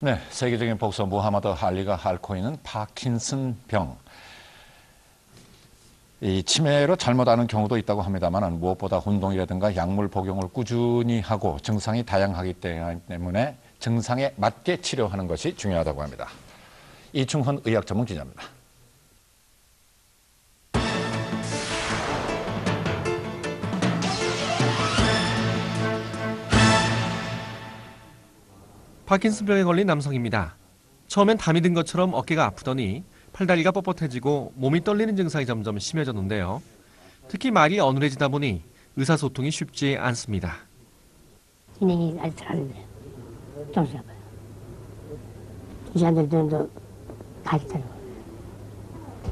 네, 세계적인 복서 무하마드 알리가 앓고 있는 파킨슨 병. 이 치매로 잘못 아는 경우도 있다고 합니다만 무엇보다 운동이라든가 약물 복용을 꾸준히 하고 증상이 다양하기 때문에 증상에 맞게 치료하는 것이 중요하다고 합니다. 이충헌 의학 전문 기자입니다. 파킨슨병에 걸린 남성입니다. 처음엔 담이 든 것처럼 어깨가 아프더니 팔다리가 뻣뻣해지고 몸이 떨리는 증상이 점점 심해졌는데요. 특히 말이 어눌해지다 보니 의사소통이 쉽지 않습니다. 진행이 아주 잘하는데 좀 잡아요. 2시간 정도 가겠다는 거예요.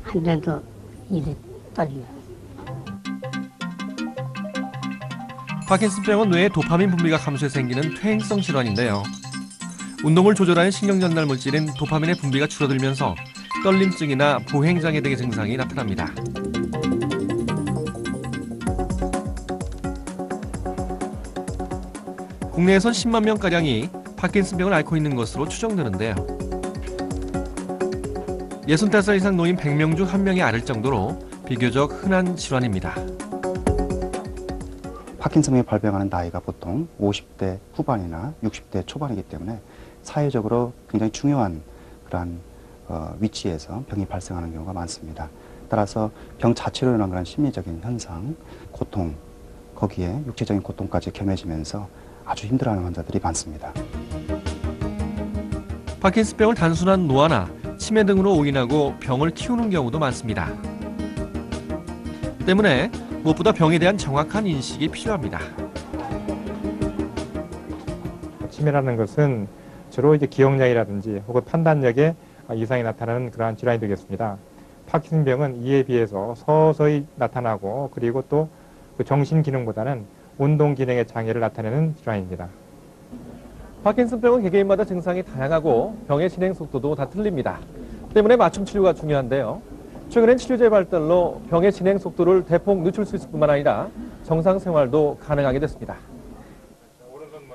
한 정도 일이 떨리요. 파킨슨병은 뇌의 도파민 분비가 감소해 생기는 퇴행성 질환인데요. 운동을 조절하는 신경전달 물질인 도파민의 분비가 줄어들면서 떨림증이나 보행장애 등의 증상이 나타납니다. 국내에선 10만 명가량이 파킨슨병을 앓고 있는 것으로 추정되는데요. 65살 이상 노인 100명 중 1명이 앓을 정도로 비교적 흔한 질환입니다. 파킨슨병이 발병하는 나이가 보통 50대 후반이나 60대 초반이기 때문에 사회적으로 굉장히 중요한 그러한 위치에서 병이 발생하는 경우가 많습니다. 따라서 병 자체로 일어난 그런 심리적인 현상, 고통, 거기에 육체적인 고통까지 겸해지면서 아주 힘들어하는 환자들이 많습니다. 파킨슨병을 단순한 노화나 치매 등으로 오인하고 병을 키우는 경우도 많습니다. 때문에 무엇보다 병에 대한 정확한 인식이 필요합니다. 치매라는 것은 주로 이제 기억력이라든지 혹은 판단력에 이상이 나타나는 그러한 질환이 되겠습니다. 파킨슨병은 이에 비해서 서서히 나타나고 그리고 또 그 정신 기능보다는 운동 기능의 장애를 나타내는 질환입니다. 파킨슨병은 개개인마다 증상이 다양하고 병의 진행 속도도 다 틀립니다. 때문에 맞춤 치료가 중요한데요. 최근엔 치료제 발달로 병의 진행 속도를 대폭 늦출 수 있을 뿐만 아니라 정상 생활도 가능하게 됐습니다.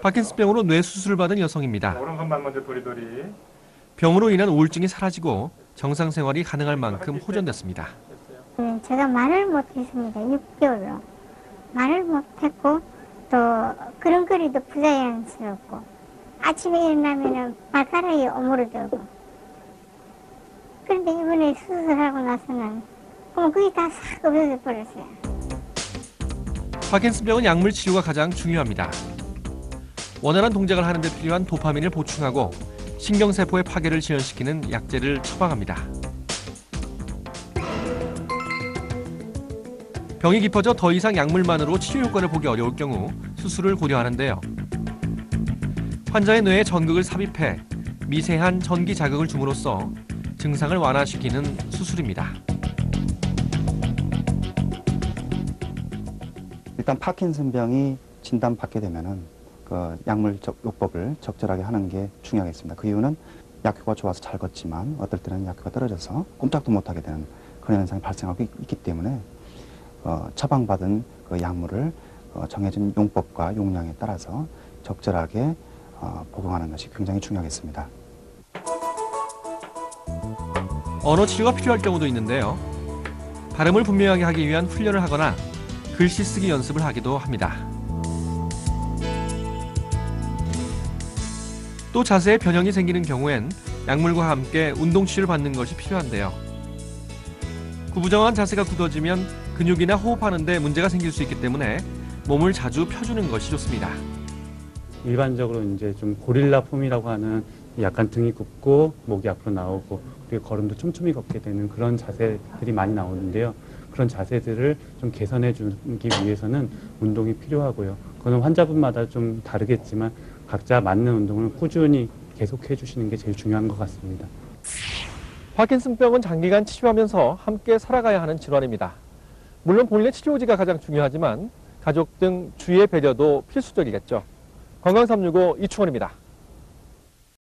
파킨슨병으로 뇌 수술을 받은 여성입니다. 오른손만 먼저 도리도리. 병으로 인한 우울증이 사라지고 정상 생활이 가능할 만큼 호전됐습니다. 제가 말을 못했습니다. 6개월로. 말을 못했고 또 걸음걸이도 부자연스럽고 아침에 일어나면 발가락이 오므러들고 그런데 이번에 수술하고 나서는 그게 다 싹 없어져 버렸어요. 파킨슨병은 약물 치료가 가장 중요합니다. 원활한 동작을 하는 데 필요한 도파민을 보충하고 신경세포의 파괴를 지연시키는 약제를 처방합니다. 병이 깊어져 더 이상 약물만으로 치료 효과를 보기 어려울 경우 수술을 고려하는데요. 환자의 뇌에 전극을 삽입해 미세한 전기 자극을 줌으로써 증상을 완화시키는 수술입니다. 일단 파킨슨병이 진단받게 되면은 그 약물 요법을 적절하게 하는 게 중요하겠습니다. 그 이유는 약효가 좋아서 잘 걷지만 어떨 때는 약효가 떨어져서 꼼짝도 못하게 되는 그런 현상이 발생하고 있기 때문에 처방받은 그 약물을 정해진 용법과 용량에 따라서 적절하게 복용하는 것이 굉장히 중요하겠습니다. 언어 치료가 필요할 경우도 있는데요. 발음을 분명하게 하기 위한 훈련을 하거나 글씨 쓰기 연습을 하기도 합니다. 또 자세에 변형이 생기는 경우엔 약물과 함께 운동 치료를 받는 것이 필요한데요. 구부정한 자세가 굳어지면 근육이나 호흡하는 데 문제가 생길 수 있기 때문에 몸을 자주 펴주는 것이 좋습니다. 일반적으로 이제 좀 고릴라 폼이라고 하는 약간 등이 굽고 목이 앞으로 나오고 그리고 걸음도 촘촘히 걷게 되는 그런 자세들이 많이 나오는데요. 그런 자세들을 좀 개선해 주기 위해서는 운동이 필요하고요. 그거는 환자분마다 좀 다르겠지만 각자 맞는 운동을 꾸준히 계속해 주시는 게 제일 중요한 것 같습니다. 파킨슨병은 장기간 치료하면서 함께 살아가야 하는 질환입니다. 물론 본인의 치료 의지가 가장 중요하지만 가족 등 주위의 배려도 필수적이겠죠. 건강365 이충헌입니다.